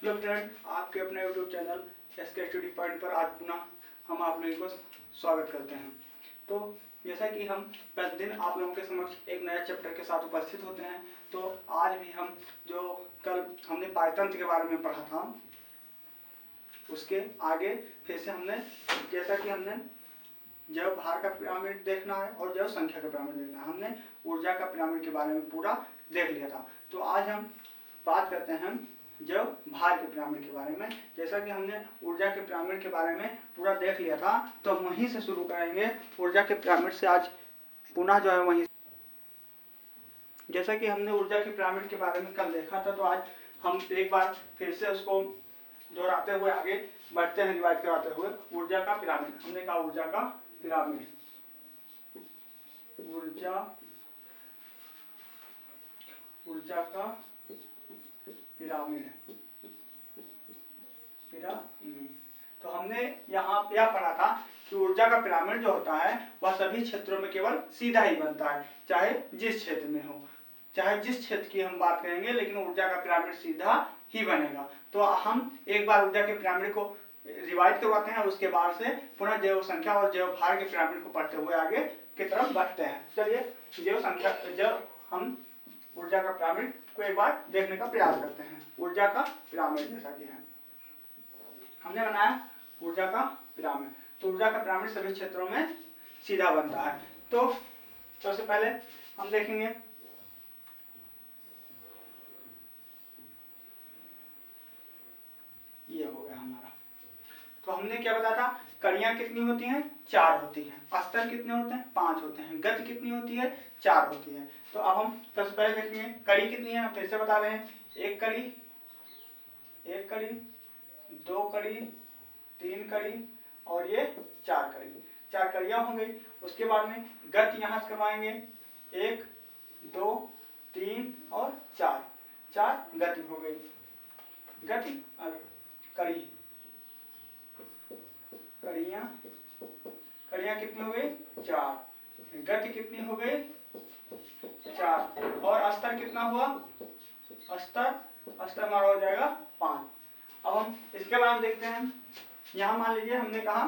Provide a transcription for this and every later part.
Hello friend, आपके अपने YouTube channel SK study point पर आज पुनः हम आप लोगों को स्वागत करते हैं। तो जैसा कि हम प्रतिदिन आप लोगों के समक्ष एक नया चैप्टर के साथ उपस्थित होते हैं, तो आज भी हम जो कल हमने पारतंत्र के बारे में पढ़ा था, उसके आगे फिर से हमने जैसा कि हमने जैव भार का पिरामिड देखना है और जैव संख्या का पिरामिड देखना है, हमने ऊर्जा का पिरामिड के बारे में पूरा देख लिया था। तो आज हम बात करते हैं जैव भार के पिरामिड के बारे में। जैसा कि हमने ऊर्जा के पिरामिड के बारे में पूरा देख लिया था, तो हम वहीं से शुरू करेंगे ऊर्जा के पिरामिड से। आज पुनः जो है वहीं, जैसा कि हमने ऊर्जा के पिरामिड के बारे में कल देखा था, तो आज हम एक बार फिर से उसको दोहराते हुए आगे बढ़ते हैं, रिवाइज कराते हुए। ऊर्जा का पिरामिड, हमने कहा ऊर्जा का पिरामिड, ऊर्जा का पिरामिड। तो हमने यहाँ यह पढ़ा था कि ऊर्जा का पिरामिड जो होता है वह सभी क्षेत्रों में केवल सीधा ही बनता है, चाहे जिस क्षेत्र में हो, चाहे जिस क्षेत्र की हम बात करेंगे, लेकिन ऊर्जा का पिरामिड सीधा ही बनेगा। तो हम एक बार ऊर्जा के पिरामिड को रिवाइज करवाते हैं और उसके बाद से पुनः जैव संख्या और जैव भार के पिरामिड को पढ़ते हुए आगे की तरफ बढ़ते हैं। चलिए जैव संख्या, जब हम ऊर्जा का पिरामिड को एक बार देखने का प्रयास करते हैं। ऊर्जा का पिरामिड जैसा कि है, हमने बनाया ऊर्जा का पिरामिड। तो ऊर्जा का पिरामिड सभी क्षेत्रों में सीधा बनता है। तो सबसे पहले हम देखेंगे ये हो गया हमारा। तो हमने क्या बताया था, कड़ियां कितनी होती हैं, 4 होती हैं। अस्तर कितने होते हैं, 5 होते हैं। गति कितनी होती है, 4 होती है। तो अब हम सबसे पहले देखेंगे कड़ी कितनी है। फिर से बता रहे हैं, एक कड़ी, 2 कड़ी, 3 कड़ी और ये 4 कड़ी। 4 कड़ियां हो गई। उसके बाद में गति यहाँ से करवाएंगे, 1, 2, 3 और 4। 4 गति हो गई। गति कड़ी, कड़ियां कितनी हो गई, 4। गति कितनी हो गई, 4। और अस्तर कितना हुआ, अस्तर हमारा हो जाएगा 5। अब हम इसके बाद देखते हैं, यहाँ मान लीजिए हमने कहा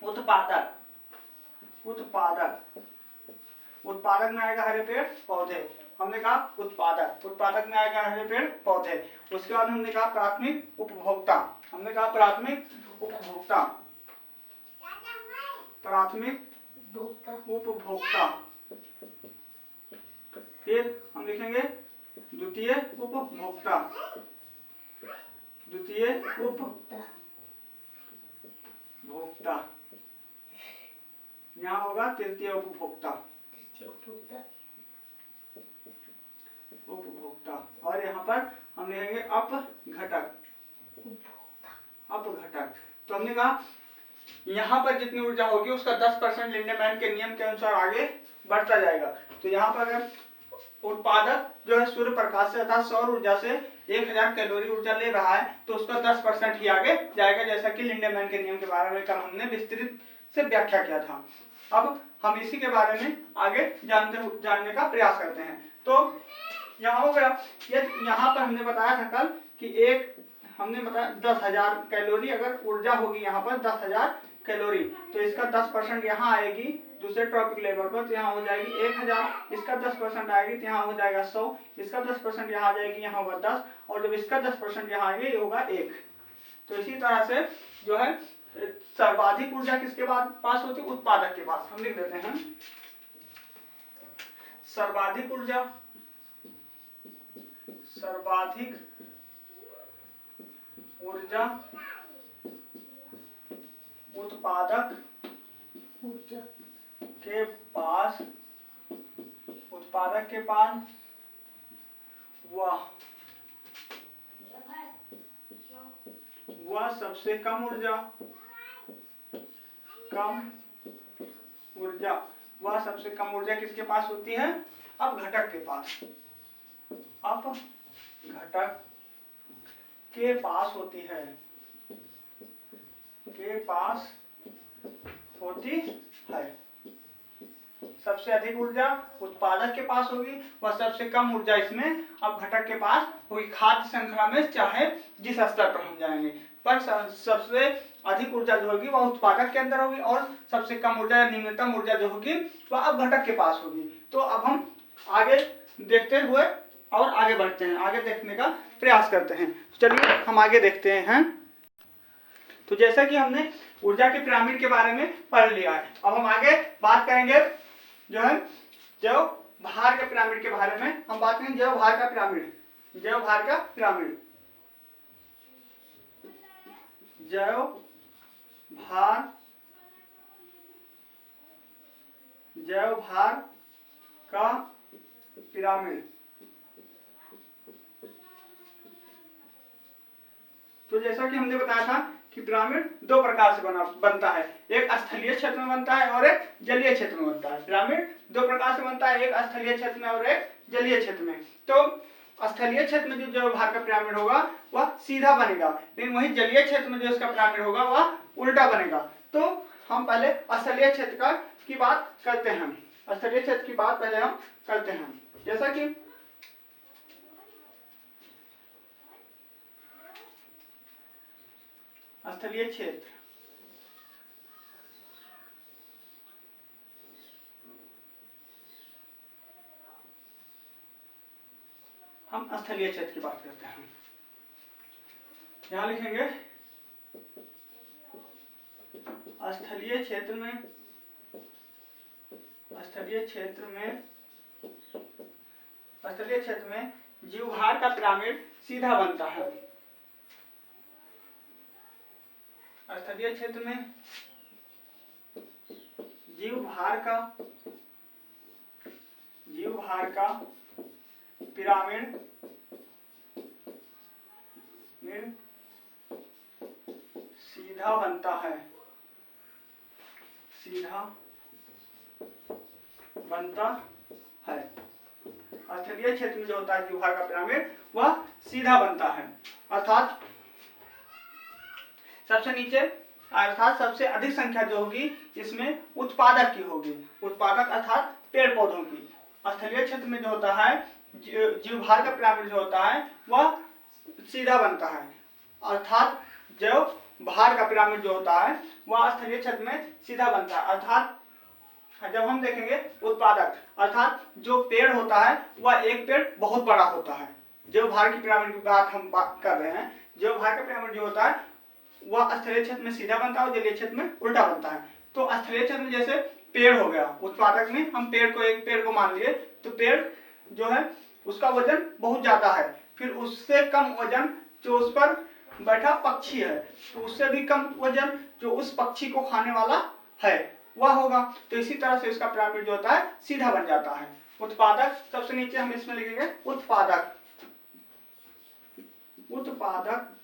उत्पादक, उत्पादक में आएगा हरे पेड़ पौधे। हमने कहा उत्पादक में आएगा हरे पेड़ पौधे। उसके बाद हमने कहा प्राथमिक उपभोक्ता, हमने कहा प्राथमिक उपभोक्ता, फिर हम लिखेंगे द्वितीय उपभोक्ता, यहाँ होगा तृतीय उपभोक्ता, और यहाँ पर हम लिखेंगे अपघटक। तो हमने कहा यहाँ पर जितनी ऊर्जा होगी उसका 10% लिंडेमैन के नियम के अनुसार आगे बढ़ता जाएगा। तो यहाँ पर अगर उत्पादक जो है सूर्य प्रकाश से अर्थात सौर ऊर्जा से 1000 कैलोरी ऊर्जा ले रहा है, तो उसका 10% ही आगे जाएगा, जैसा कि लिंडेमैन के नियम के बारे में कल हमने विस्तृत से व्याख्या किया था। अब हम इसी के बारे में आगे जानने का प्रयास करते हैं। तो यहाँ हो गया, यहाँ पर हमने बताया था कल कि हमने बताया 10,000 कैलोरी अगर ऊर्जा होगी यहाँ पर 10,000 कैलोरी, तो इसका 10% यहाँ आएगी दूसरे ट्रॉपिक लेवल पर, तो यहाँ हो जाएगी 1000। इसका 10% आएगी तो यहाँ हो जाएगा 100। इसका 10% यहाँ आ जाएगी, यहाँ होगा 10, और जब इसका 10% यहाँ आएगी ये होगा 1। तो इसी तरह से जो है सर्वाधिक ऊर्जा किसके पास होती है, उत्पादक के पास। हम लिख देते हैं सर्वाधिक ऊर्जा, उत्पादक के पास, वह सबसे कम ऊर्जा, वह सबसे कम ऊर्जा किसके पास होती है, अपघटक के पास। अपघटक के पास होती है, सबसे अधिक ऊर्जा उत्पादक के पास होगी, वह सबसे कम ऊर्जा इसमें अब घटक के पास होगी। खाद्य श्रृंखला में चाहे जिस स्तर पर हम जाएंगे, पर सबसे अधिक ऊर्जा जो होगी वह उत्पादक के अंदर होगी और सबसे कम ऊर्जा या निम्नतम ऊर्जा जो होगी वह अब घटक के पास होगी। तो अब हम आगे देखते हुए और आगे बढ़ते हैं, आगे देखने का प्रयास करते हैं। चलिए हम आगे देखते हैं। तो जैसा कि हमने ऊर्जा के पिरामिड के बारे में पढ़ लिया है, अब हम आगे बात करेंगे जो है जैव भार के पिरामिड के बारे में। हम बात करेंगे जैव भार का पिरामिड, जैव भार का पिरामिड, जैव भार, जैव भार का पिरामिड। तो जैसा कि हमने बताया था कि पिरामिड दो प्रकार से बनता है, एक स्थलीय क्षेत्र में बनता है और एक जलीय क्षेत्र में बनता है। पिरामिड दो प्रकार से बनता है, एक स्थलीय क्षेत्र में और एक जलीय क्षेत्र में। तो स्थलीय क्षेत्र में जो जैव भार का पिरामिड होगा वह सीधा बनेगा, लेकिन वही जलीय क्षेत्र में जो इसका पिरामिड होगा वह उल्टा बनेगा। तो हम पहले स्थलीय क्षेत्र की बात करते हैं, स्थलीय क्षेत्र की बात पहले हम करते हैं। जैसा कि स्थलीय क्षेत्र, हम स्थलीय क्षेत्र की बात करते हैं। यहां लिखेंगे स्थलीय क्षेत्र में, स्थलीय क्षेत्र में, स्थलीय क्षेत्र में जीवभार का पिरामिड सीधा बनता है। स्थलीय क्षेत्र में जीवभार का पिरामिड सीधा बनता है, सीधा बनता है। स्थलीय क्षेत्र में जो होता है जीवभार का पिरामिड वह सीधा बनता है, अर्थात सबसे नीचे, अर्थात सबसे अधिक संख्या जो होगी इसमें उत्पादक की होगी, उत्पादक अर्थात पेड़ पौधों की। स्थलीय क्षेत्र में जो होता है जीवभार का पिरामिड जो होता है वह सीधा बनता है, अर्थात जैव भार का पिरामिड जो होता है वह स्थलीय क्षेत्र में सीधा बनता है। अर्थात जब हम देखेंगे उत्पादक, अर्थात जो पेड़ होता है वह एक पेड़ बहुत बड़ा होता है। जैव भार की पिरामिड की बात हम कर रहे हैं। जैव भार का पिरामिड जो होता है वह स्थलीय क्षेत्र में सीधा बनता है और जलीय क्षेत्र में उल्टा बनता है। तो स्थलीय क्षेत्र में जैसे पेड़ हो गया, उत्पादक में हम पेड़ को, एक पेड़ को मान लिए, तो पेड़ जो है उसका वजन बहुत ज्यादा है, फिर उससे कम वजन जो उस पर बैठा पक्षी है, तो उससे भी कम वजन जो उस पक्षी को खाने वाला है वह होगा। तो इसी तरह से इसका पिरामिड जो होता है सीधा बन जाता है। उत्पादक सबसे नीचे हम इसमें लिखेंगे उत्पादक, उत्पादक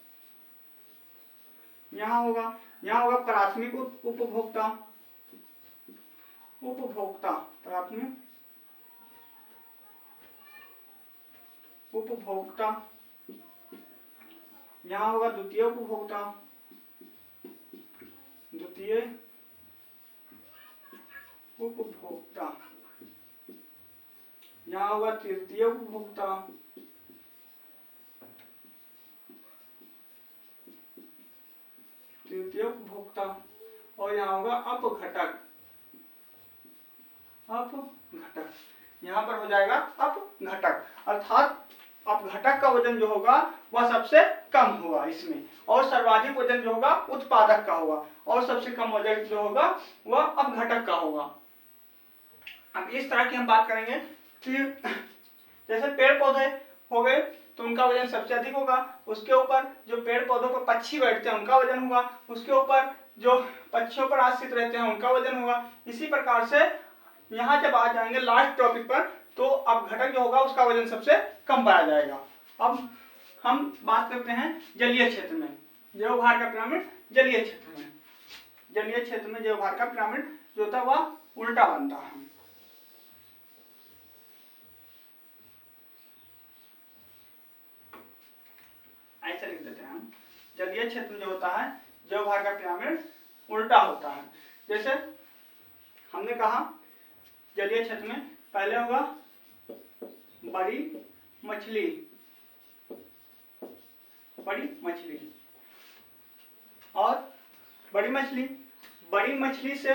यहाँ होगा प्राथमिक उपभोक्ता, उपभोक्ता, प्राथमिक उपभोक्ता, यहाँ होगा द्वितीय उपभोक्ता, द्वितीय उपभोक्ता, यहाँ होगा तृतीय उपभोक्ता, तृतीय उपभोक्ता, और यहाँ होगा अपघटक, अपघटक, यहाँ पर हो जाएगा अपघटक, अर्थात अपघटक का वजन जो होगा वह सबसे कम होगा इसमें, और सर्वाधिक वजन जो होगा उत्पादक का होगा, और सबसे कम वजन जो होगा वह अपघटक का होगा। अब इस तरह की हम बात करेंगे कि जैसे पेड़ पौधे हो गए तो उनका वजन सबसे अधिक होगा, उसके ऊपर जो पेड़ पौधों पर पक्षी बैठते हैं उनका वजन होगा, उसके ऊपर जो पक्षियों पर आश्रित रहते हैं उनका वजन होगा। इसी प्रकार से यहाँ जब आ जाएंगे लास्ट टॉपिक पर, तो अपघटक जो होगा उसका वजन सबसे कम पाया जाएगा। अब हम बात करते हैं जलीय क्षेत्र में, जैव भार का पिरामिड जलीय क्षेत्र में, जलीय क्षेत्र में जैव भार का पिरामिड जो होता है वह उल्टा बनता है। ऐसा लिख देते हैं हम, जलीय क्षेत्र में जो होता है जैव भार का पिरामिड उल्टा होता है। जैसे हमने कहा जलीय क्षेत्र में पहले होगा बड़ी मछली, बड़ी मछली, और बड़ी मछली से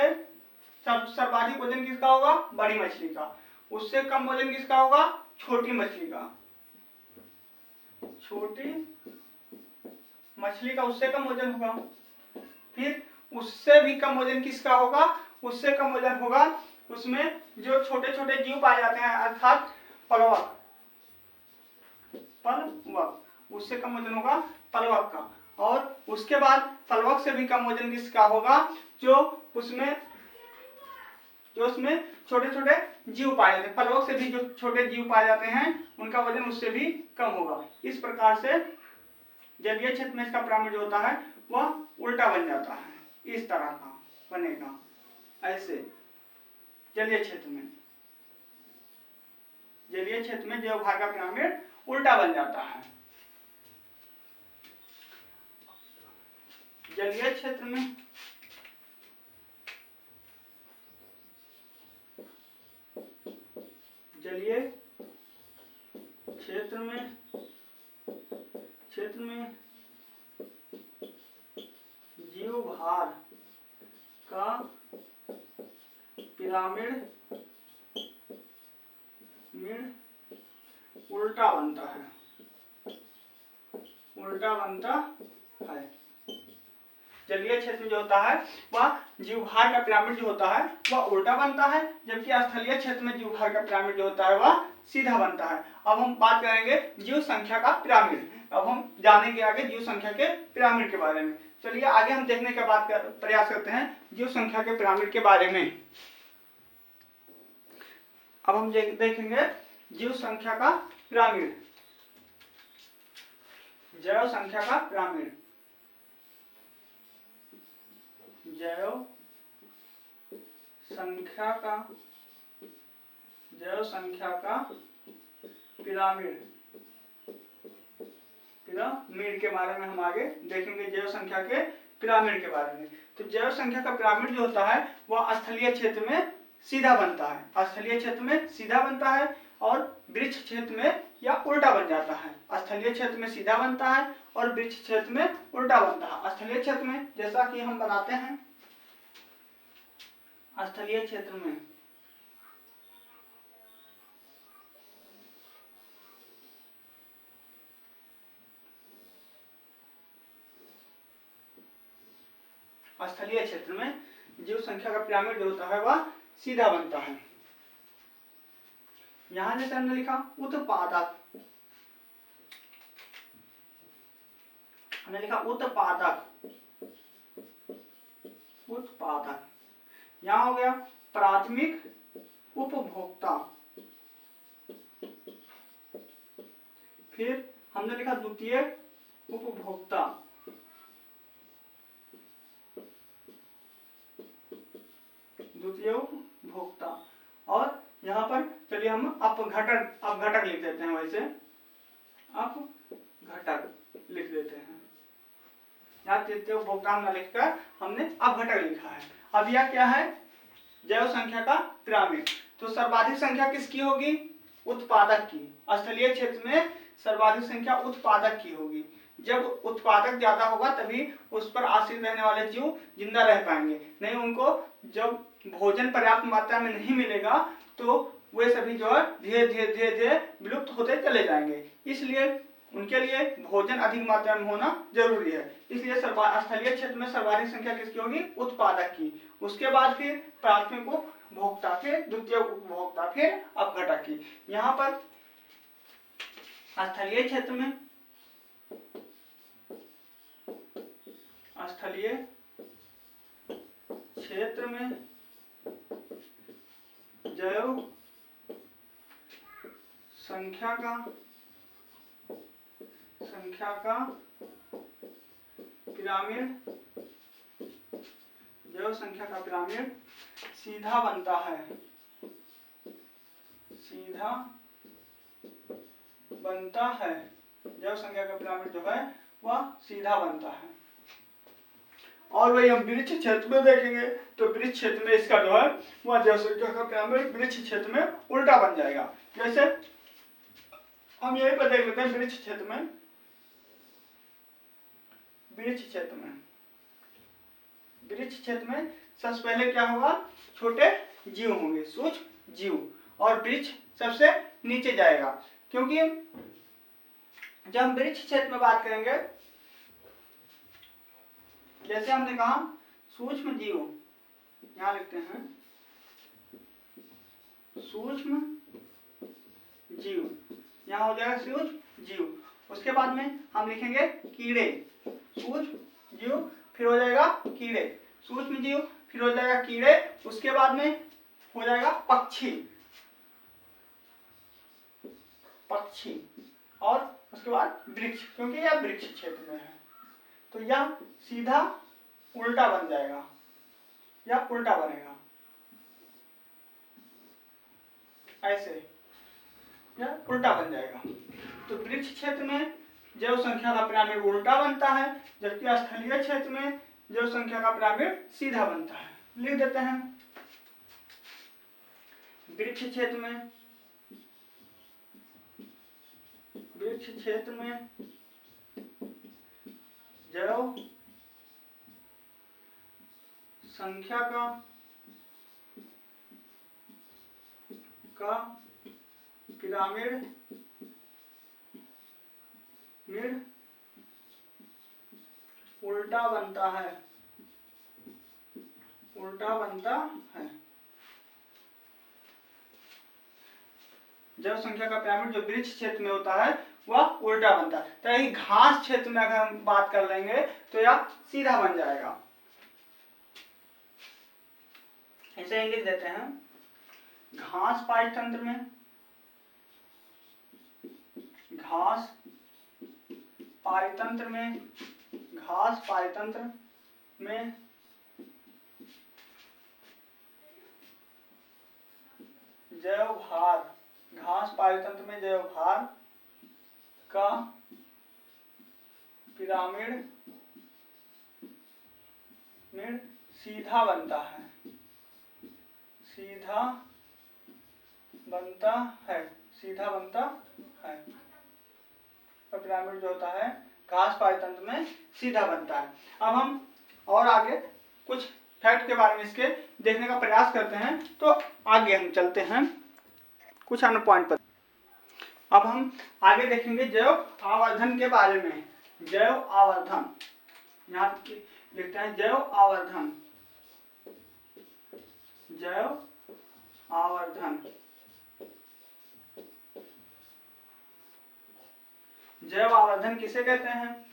सर्वाधिक वजन किसका होगा? बड़ी मछली का। उससे कम वजन किसका होगा? छोटी मछली का। छोटी मछली का उससे कम वजन होगा। फिर उससे भी कम वजन किसका होगा? उससे कम वजन होगा उसमें जो छोटे छोटे जीव पाए जाते हैं, अर्थात प्लवक, उससे कम वजन होगा प्लवक का। और उसके बाद प्लवक से भी कम वजन किसका होगा? जो उसमें छोटे छोटे जीव पाए जाते हैं, प्लवक से भी जो छोटे जीव पाए जाते हैं उनका वजन उससे भी कम होगा। इस प्रकार से जलीय क्षेत्र में इसका पिरामिड जो होता है वह उल्टा बन जाता है, इस तरह का बनेगा। ऐसे जलीय क्षेत्र में जैवभार का पिरामिड उल्टा बन जाता है। जलीय क्षेत्र में जीवभार का पिरामिड उल्टा बनता है। जलीय क्षेत्र में जो होता है वह जीवभार का पिरामिड जो होता है वह उल्टा बनता है, जबकि स्थलीय क्षेत्र में जीवभार का पिरामिड जो होता है वह सीधा बनता है। अब हम बात करेंगे जीव संख्या का पिरामिड। अब हम जानेंगे आगे जीव संख्या के पिरामिड के बारे में। चलिए आगे हम देखने का प्रयास करते हैं जीव संख्या के पिरामिड के बारे में। अब हम देखेंगे जीव संख्या का पिरामिड, जैव संख्या का पिरामिड। जैव संख्या का पिरामिड के बारे में हम आगे देखेंगे, जैव संख्या के पिरामिड के बारे में। तो जैव संख्या का पिरामिड जो होता है वह स्थलीय क्षेत्र में सीधा बनता है, और वृक्ष क्षेत्र में या उल्टा बन जाता है। स्थलीय क्षेत्र में सीधा बनता है और वृक्ष क्षेत्र में उल्टा बनता है। स्थलीय क्षेत्र में जैसा कि हम बनाते हैं, स्थलीय क्षेत्र में जीव संख्या का पिरामिड जो होता है वह सीधा बनता है। यहां जैसे हमने लिखा उत्पादक, उत्पादक। यहां हो गया प्राथमिक उपभोक्ता, फिर हमने लिखा द्वितीय उपभोक्ता, और यहाँ पर चलिए हम अपघटक लिख देते हैं। वैसे अपघटक लिख देते हैं, यहाँ तृतीय उपभोक्ता न लिखकर हमने अपघटक लिखा है। अब यह क्या है? जैव संख्या का पिरामिड। तो सर्वाधिक संख्या किसकी होगी? उत्पादक की। स्थलीय क्षेत्र में सर्वाधिक संख्या उत्पादक की होगी। जब उत्पादक ज्यादा होगा तभी उस पर आश्रित रहने वाले जीव जिंदा रह पाएंगे, नहीं उनको जब भोजन पर्याप्त मात्रा में नहीं मिलेगा तो वे सभी जो है धीरे धीरे विलुप्त होते चले जाएंगे। इसलिए उनके लिए भोजन अधिक मात्रा में होना जरूरी है। इसलिए स्थलीय क्षेत्र में सर्वाधिक संख्या किसकी होगी? उत्पादक की। उसके बाद फिर प्राथमिक उपभोक्ता, फिर द्वितीय उपभोक्ता, फिर अपघटक की। यहाँ पर स्थलीय क्षेत्र में जैव संख्या का पिरामिड सीधा बनता है, जैव संख्या का पिरामिड जो है वह सीधा बनता है। और वही हम वृक्ष क्षेत्र में देखेंगे तो वृक्ष क्षेत्र में इसका जो है वह जनसंख्या का पिरामिड वृक्ष क्षेत्र में उल्टा बन जाएगा। जैसे हम यहीं पर देख लेते हैं वृक्ष क्षेत्र में, वृक्ष क्षेत्र में सबसे पहले क्या होगा, छोटे जीव होंगे, सूक्ष्म जीव, और वृक्ष सबसे नीचे जाएगा। क्योंकि जब हम वृक्ष क्षेत्र में बात करेंगे, जैसे हमने कहा सूक्ष्म जीव, यहां लिखते हैं सूक्ष्म जीव, यहां हो जाएगा सूक्ष्म जीव। उसके बाद में हम लिखेंगे कीड़े, सूक्ष्म जीव फिर हो जाएगा कीड़े, सूक्ष्म जीव फिर हो जाएगा कीड़े। उसके बाद में हो जाएगा पक्षी, और उसके बाद वृक्ष, क्योंकि यह वृक्ष क्षेत्र में है तो यह सीधा उल्टा बन जाएगा, या उल्टा बनेगा ऐसे, यह उल्टा बन जाएगा। तो वृक्ष क्षेत्र में जैव संख्या का पिरामिड उल्टा बनता है, जबकि स्थलीय क्षेत्र में जैव संख्या का पिरामिड सीधा बनता है। लिख देते हैं वृक्ष क्षेत्र में जैव संख्या का पिरामिड उल्टा बनता है, जब संख्या का पिरामिड जो वृक्ष क्षेत्र में होता है वह उल्टा बनता है। तो यही घास क्षेत्र में अगर हम बात कर लेंगे तो यह सीधा बन जाएगा। ऐसे लिख देते हैं घास पारितंत्र में, घास पारितंत्र में जैव भार, घास पारितंत्र में जैव भार का पिरामिड सीधा बनता है, और पिरामिड जो होता है घास पारितंत्र में सीधा बनता है। अब हम और आगे कुछ फैक्ट के बारे में इसके देखने का प्रयास करते हैं, तो आगे हम चलते हैं कुछ अन्य पॉइंट पर। अब हम आगे देखेंगे जैव आवर्धन के बारे में। जैव आवर्धन, यहाँ लिखते हैं जैव आवर्धन, जैव आवर्धन किसे कहते हैं?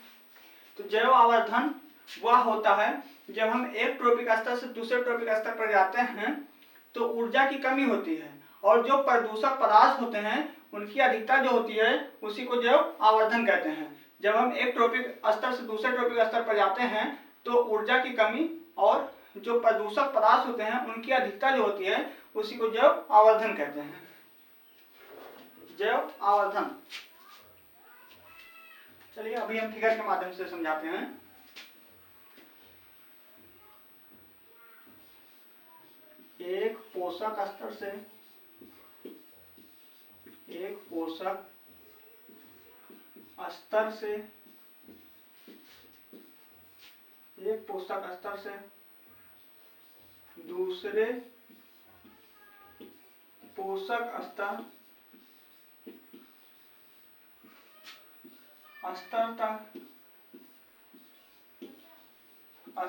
तो जैव आवर्धन वह होता है जब हम एक ट्रॉपिक स्तर से दूसरे ट्रॉपिक स्तर पर जाते हैं तो ऊर्जा की कमी होती है, और जो प्रदूषक पदार्थ होते हैं उनकी अधिकता जो होती है उसी को जैव आवर्धन कहते हैं। जब हम एक ट्रॉपिक स्तर से दूसरे ट्रॉपिक स्तर पर जाते हैं तो ऊर्जा की कमी और जो प्रदूषक पदार्थ होते हैं उनकी अधिकता जो होती है उसी को जैव आवर्धन कहते हैं। जैव आवर्धन, चलिए अभी हम फिगर के माध्यम से समझाते हैं। एक पोषक स्तर से दूसरे पोषक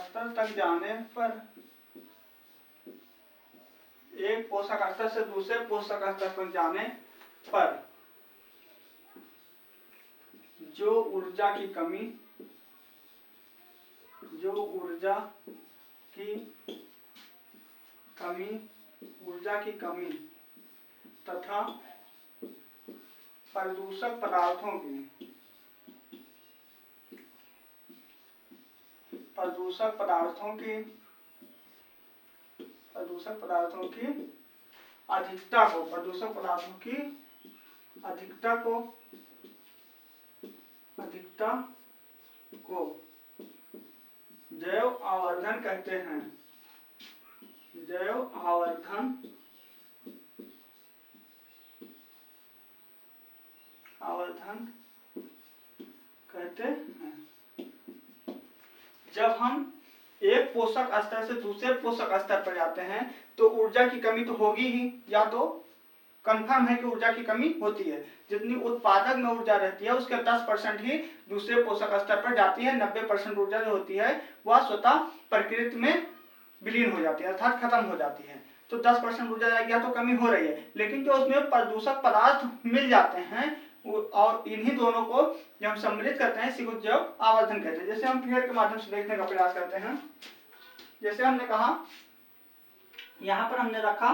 स्तर तक जाने पर, एक पोषक स्तर से दूसरे पोषक स्तर पर जाने पर जो ऊर्जा की कमी तथा प्रदूषक पदार्थों की अधिकता को जैव आवर्धन कहते हैं। जैव आवर्धन कहते हैं। जब हम एक पोषक स्तर से दूसरे पोषक स्तर पर जाते हैं तो ऊर्जा की कमी तो होगी ही, या तो कंफर्म है कि ऊर्जा की कमी होती है। जितनी उत्पादक में ऊर्जा रहती है उसके 10% ही दूसरे पोषक स्तर पर जाती है। 90% ऊर्जा जो होती है वह स्वतः प्रकृति में विलीन हो जाती है, अर्थात खत्म हो जाती है। तो 10% ऊर्जा जाएगी, तो कमी हो रही है। लेकिन जो उसमें प्रदूषक पदार्थ मिल जाते हैं और इन्हीं दोनों को जब हम सम्मिलित करते हैं इसी को जैव आवर्धन कहते हैं। जैसे हम फिगर के माध्यम से देखने का प्रयास करते हैं। जैसे हमने कहा यहाँ पर हमने रखा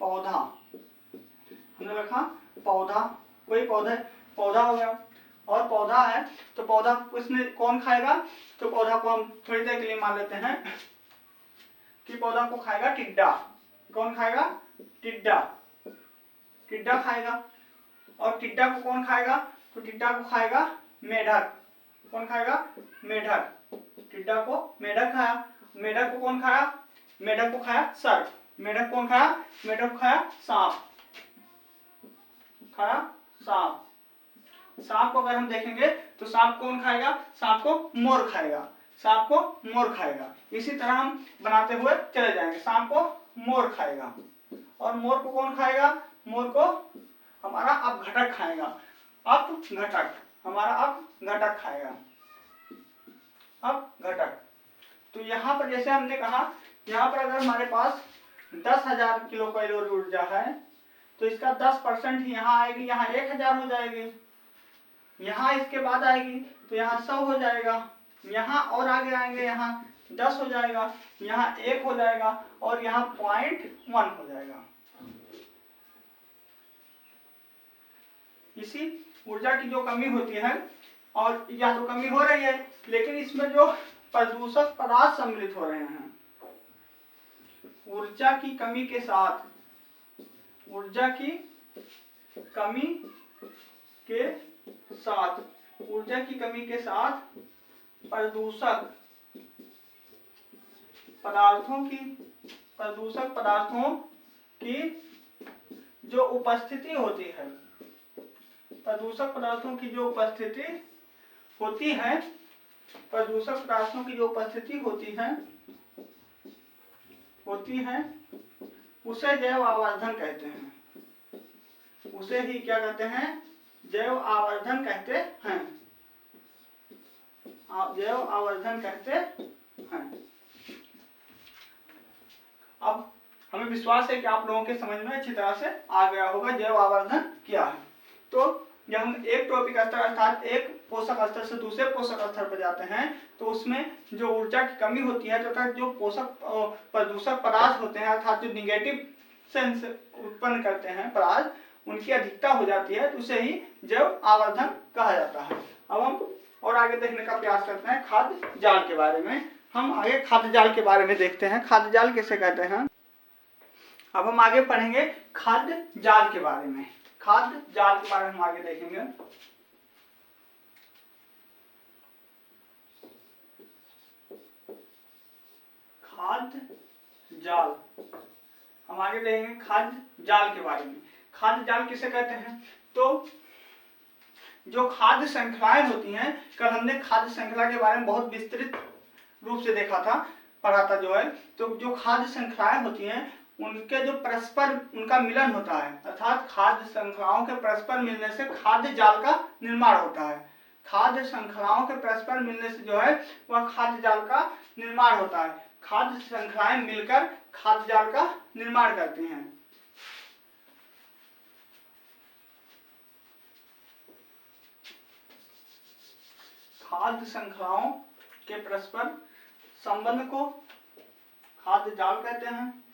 पौधा, हमने रखा पौधा, कोई पौधा हो गया और पौधा है तो पौधा उसमें कौन खाएगा, तो पौधा को हम थोड़ी देर के लिए मान लेते हैं कि पौधा को खाएगा टिड्डा। कौन खाएगा? टिड्डा। टिड्डा खाएगा। और टिड्डा को कौन खाएगा? तो टिड्डा को खाएगा मेढक। कौन खाएगा? मेढक। टिड्डा को मेढक खाया। मेढक को कौन खाया? मेढक को खाया सर्प। मेढक कौन खाया? मेढक को खाया सांप। खाया सांप। सांप को अगर हम देखेंगे तो सांप कौन खाएगा? सांप को मोर खाएगा। सांप को मोर खाएगा। इसी तरह हम बनाते हुए चले जाएंगे। सांप को मोर खाएगा और मोर को कौन खाएगा? मोर को हमारा अपघटक खाएगा। अपघटक, हमारा अपघटक खाएगा। अपघटक। तो यहाँ पर जैसे हमने कहा, यहाँ पर अगर हमारे पास 10,000 किलो कैलोरी ऊर्जा है तो इसका 10% ही यहाँ आएगी, यहाँ 1,000 हो जाएगी। यहाँ इसके बाद आएगी तो यहाँ 100 हो जाएगा। यहाँ और आगे आएंगे, यहाँ 10 हो जाएगा, यहाँ 1 हो जाएगा और यहाँ 0.1 हो जाएगा। इसी ऊर्जा की जो कमी होती है, और या तो कमी हो रही है, लेकिन इसमें जो प्रदूषक पदार्थ सम्मिलित हो रहे हैं, ऊर्जा की कमी के साथ, ऊर्जा की कमी के साथ, ऊर्जा की कमी के साथ प्रदूषक पदार्थों की जो उपस्थिति होती है, प्रदूषक पदार्थों की जो उपस्थिति होती है, प्रदूषक पदार्थों की जो उपस्थिति होती है उसे जैव आवर्धन कहते हैं। उसे ही क्या कहते हैं? जैव आवर्धन कहते हैं। जैव आवर्धन कहते हैं। अब हमें विश्वास है कि आप लोगों के समझ में अच्छी तरह से आ गया होगा जैव आवर्धन क्या है। तो जब हम एक टॉपिक स्तर अर्थात एक पोषक स्तर से दूसरे पोषक स्तर पर जाते हैं तो उसमें जो ऊर्जा की कमी होती है तथा जो पोषक प्रदूषक पदार्थ होते हैं अर्थात जो निगेटिव सेंस उत्पन्न करते हैं पदार्थ, उनकी अधिकता हो जाती है तो उसे ही जैव आवर्धन कहा जाता है। अब हम और आगे देखने का प्रयास करते हैं खाद्य जाल के बारे में। हम आगे खाद्य जाल के बारे में देखते हैं, खाद्य जाल किसे कहते हैं। अब हम आगे पढ़ेंगे खाद्य जाल के बारे में। खाद्य जाल के बारे में हम आगे देखेंगे। खाद्य जाल, हम आगे देखेंगे खाद्य जाल के बारे में। खाद्य जाल किसे कहते हैं? तो जो खाद्य श्रृंखलाएं होती हैं, कल हमने खाद्य श्रृंखला के बारे में बहुत विस्तृत रूप से देखा था, पढ़ा था जो है। तो जो खाद्य श्रृंखलाएं होती हैं उनके जो परस्पर उनका मिलन होता है, अर्थात खाद्य श्रृंखलाओं के परस्पर मिलने से खाद्य जाल का निर्माण होता है। खाद्य श्रृंखलाओं के परस्पर मिलने से जो है वह खाद्य जाल का निर्माण होता है। खाद्य श्रृंखलाएं मिलकर खाद्य जाल का निर्माण करती हैं। खाद्य श्रृंखलाओं के परस्पर संबंध को खाद्य जाल कहते हैं।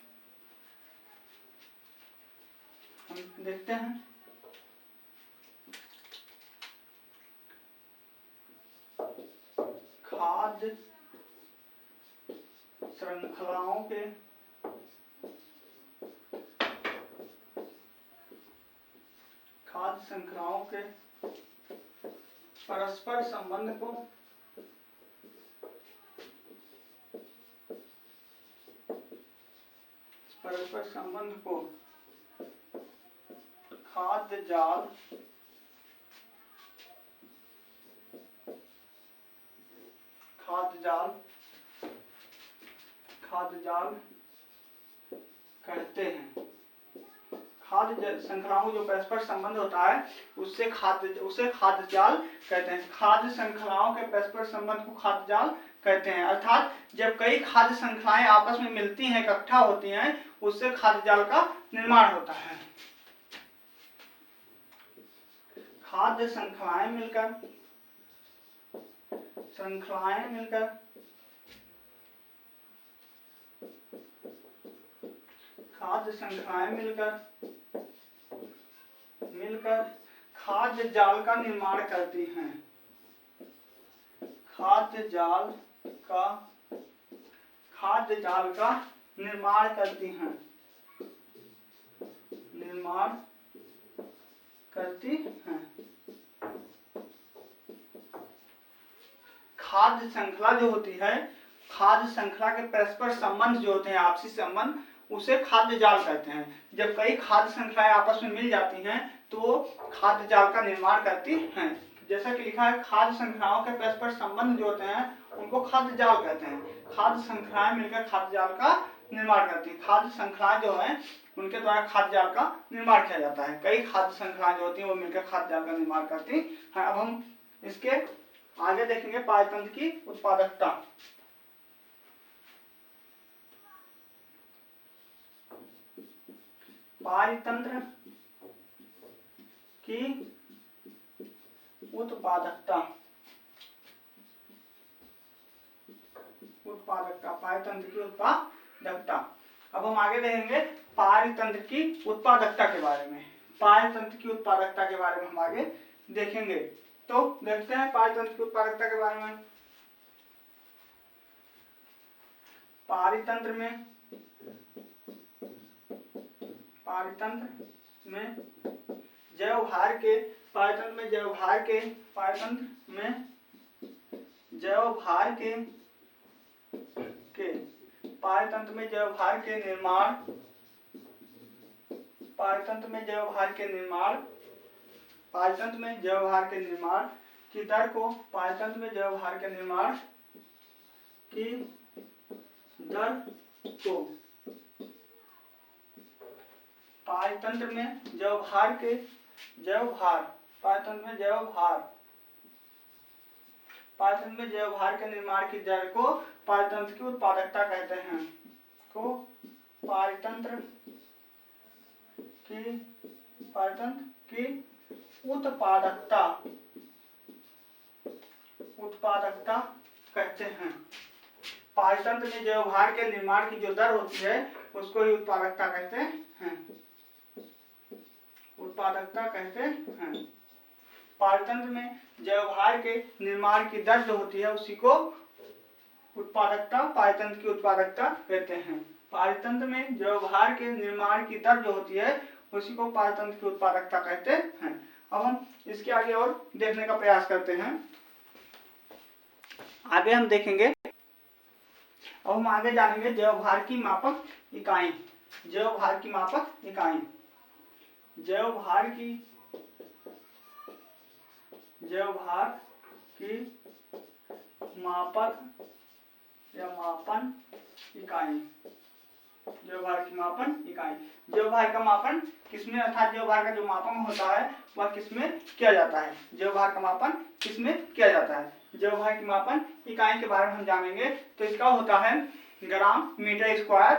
हम देखते हैं खाद्य श्रृंखलाओं के परस्पर संबंध को परस्पर संबंध को खाद्य जाल कहते हैं। खाद्य श्रृंखलाओं जो परस्पर संबंध होता है उसे खाद्य जाल कहते हैं। खाद्य श्रृंखलाओं के परस्पर संबंध को खाद्य जाल कहते हैं। अर्थात जब कई खाद्य श्रृंखलाएं आपस में मिलती हैं, इकट्ठा होती हैं, उससे खाद्य जाल का निर्माण होता है। खाद्य श्रृंखलाएं मिलकर खाद्य जाल का निर्माण करती हैं। खाद्य जाल का निर्माण करती हैं। खाद्य श्रृंखला जो होती है, खाद्य श्रृंखला के परस्पर संबंध जो होते हैं, आपसी संबंध, उसे खाद्य जाल कहते हैं। जब कई खाद्य श्रृंखलाएं आपस में मिल जाती हैं तो खाद्य जाल का निर्माण करती हैं। जैसा कि लिखा है, खाद्य श्रृंखलाओं के परस्पर संबंध जो होते हैं उनको खाद्य जाल कहते हैं। खाद्य श्रृंखलाएं मिलकर खाद्य जाल का निर्माण करती हैं। खाद्य श्रृंखलाएं जो है उनके द्वारा खाद्य जाल का निर्माण किया जाता है। कई खाद्य श्रृंखलाएं जो होती हैं वो मिलकर खाद्य जाल का निर्माण करती हैं। अब हम इसके आगे देखेंगे पारतंत्र की उत्पादकता। पारतंत्र की उत्पादकता। पारतंत्र की उत्पादकता। अब हम आगे देखेंगे पारतंत्र की उत्पादकता के बारे में। पारतंत्र की उत्पादकता के बारे में हम आगे देखेंगे। तो देखते हैं पारतंत्र की उत्पादकता के बारे में। पारतंत्र में जैवभार के निर्माण की दर को पारतंत्र में जैवभार के निर्माण की दर को पारतंत्र की उत्पादकता कहते हैं। पारतंत्र की उत्पादकता कहते हैं। पारतंत्र में जैवभार के निर्माण की जो दर होती है उसको ही उत्पादकता कहते हैं। पारतंत्र में जैवभार के निर्माण की दर जो होती है उसी को पारतंत्र की उत्पादकता कहते हैं। पारतंत्र में जैवभार के निर्माण की दर जो होती है उसी को पारतंत्र की उत्पादकता कहते हैं। अब हम इसके आगे और देखने का प्रयास करते हैं। आगे हम देखेंगे, अब हम आगे जानेंगे जैवभार की मापक इकाई। जैवभार की मापक इकाई मापन इकाई। जैवभार का मापन किसमें, अर्थात जैवभार का जो मापन होता है वह किसमें किया जाता है। जैवभार का मापन किसमें किया जाता है। जैवभार की मापन इकाई के बारे में हम जानेंगे। तो इसका होता है ग्राम मीटर स्क्वायर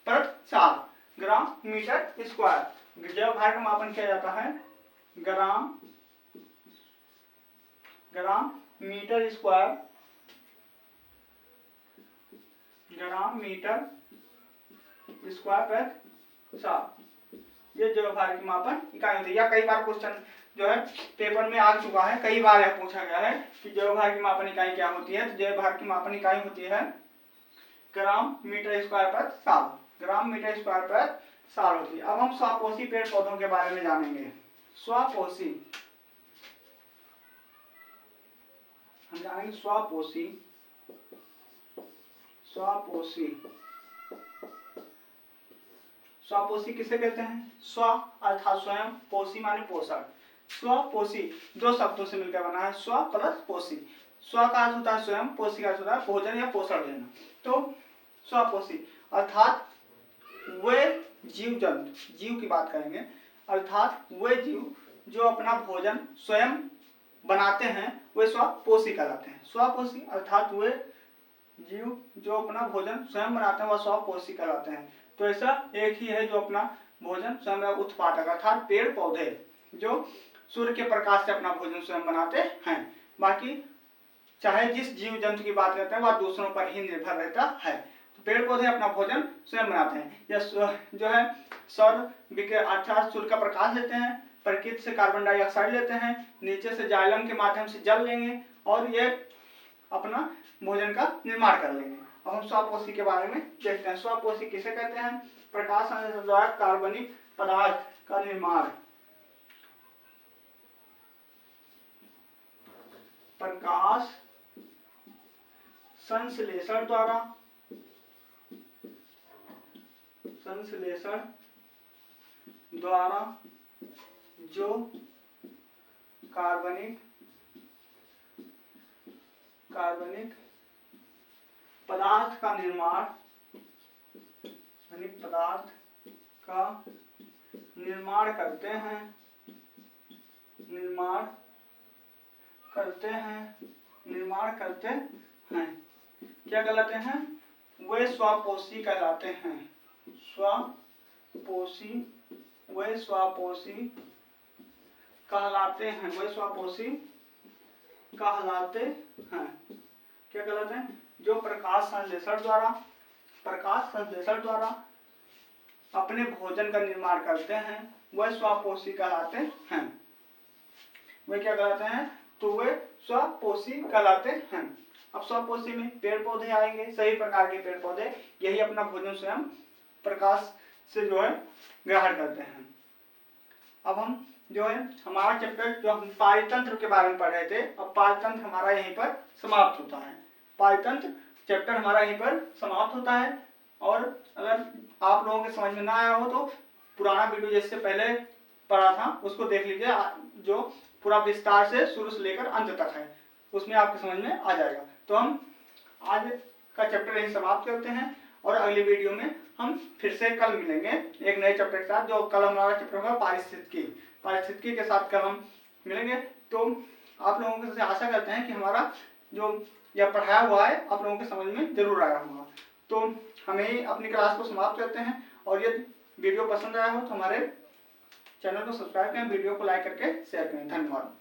प्रति साल। ग्राम मीटर स्क्वायर। जैवभार का मापन किया जाता है ग्राम मीटर स्क्वायर प्रति साल। ये जैवभार की मापन इकाई होती है। या कई बार क्वेश्चन जो है पेपर में आ चुका है, कई बार यह पूछा गया है कि जैवभार की मापन इकाई क्या होती है। तो जैवभार की मापन इकाई होती है ग्राम मीटर स्क्वायर प्रति साल। ग्राम मीटर स्क्वायर प्रति साल होती है। अब हम स्वापोषी पेड़ पौधों के बारे में जानेंगे। स्वापोषी हम जानेंगे स्वापोषी स्वपोषी किसे कहते हैं? स्व अर्थात स्वयं, पोषी माने पोषण। स्वपोषी दो शब्दों से मिलकर बना है, स्व प्लस पोषी। स्व का अर्थ होता है स्वयं, पोषी का अर्थ होता है भोजन या पोषण लेना। तो स्वपोषी अर्थात वे जीव जंतु, जीव की बात करेंगे, अर्थात वे जीव जो अपना भोजन स्वयं बनाते हैं वे स्वपोषी कहलाते हैं। स्वपोषी अर्थात वे जीव जो अपना भोजन स्वयं बनाते हैं वह स्वपोषी कहलाते हैं। तो ऐसा एक ही है जो अपना भोजन स्वयं उत्पादक अर्थात पेड़ पौधे जो सूर्य के प्रकाश से अपना भोजन स्वयं बनाते हैं। बाकी चाहे जिस जीव जंतु की बात करते हैं वह दूसरों पर ही निर्भर रहता है। तो पेड़ पौधे अपना भोजन स्वयं बनाते हैं। यह जो है सौर विकिरण अर्थात सूर्य का प्रकाश लेते हैं, प्रकृति से कार्बन डाइऑक्साइड लेते हैं, नीचे से जाइलम के माध्यम से जल लेंगे और ये अपना भोजन का निर्माण कर लेंगे। अब हम स्वपोषी के बारे में देखते हैं। स्वपोषी किसे कहते हैं? प्रकाश संश्लेषण द्वारा कार्बनिक पदार्थ का निर्माण, प्रकाश संश्लेषण द्वारा जो कार्बनिक पदार्थ का निर्माण करते हैं क्या कहलाते हैं? वे स्वपोषी कहलाते हैं। वे स्वपोषी कहलाते हैं। क्या कहलाते हैं? जो प्रकाश संश्लेषण द्वारा अपने भोजन का निर्माण करते हैं वह स्वपोषी कहलाते हैं। वे क्या कहलाते हैं? तो वे स्वपोषी कहलाते हैं। अब स्वपोषी में पेड़ पौधे आएंगे, सभी प्रकार के पेड़ पौधे यही अपना भोजन स्वयं प्रकाश से जो है ग्रहण करते हैं। अब हम जो है हमारा चैप्टर जो हम पारितंत्र के बारे में पढ़ रहे थे, अब पारितंत्र हमारा यहीं पर समाप्त होता है। पारितंत्र चैप्टर हमारा यहीं पर समाप्त होता है। और अगर आप लोगों के समझ में ना आया हो तो पुराना वीडियो जिससे पहले पढ़ा था उसको देख लीजिए, जो पूरा विस्तार से शुरू से लेकर अंत तक है, उसमें आपके समझ में आ जाएगा। तो हम आज का चैप्टर यही समाप्त करते हैं और अगली वीडियो में हम फिर से कल मिलेंगे एक नए चैप्टर के साथ। जो कल हमारा चैप्टर होगा पारिस्थितिकी के साथ कल हम मिलेंगे। तो आप लोगों से आशा करते हैं कि हमारा जो यह पढ़ाया हुआ है आप लोगों के समझ में जरूर आया होगा। तो हमें अपनी क्लास को समाप्त करते हैं और यदि वीडियो पसंद आया हो तो हमारे चैनल को सब्सक्राइब करें, वीडियो को लाइक करके शेयर करें। धन्यवाद।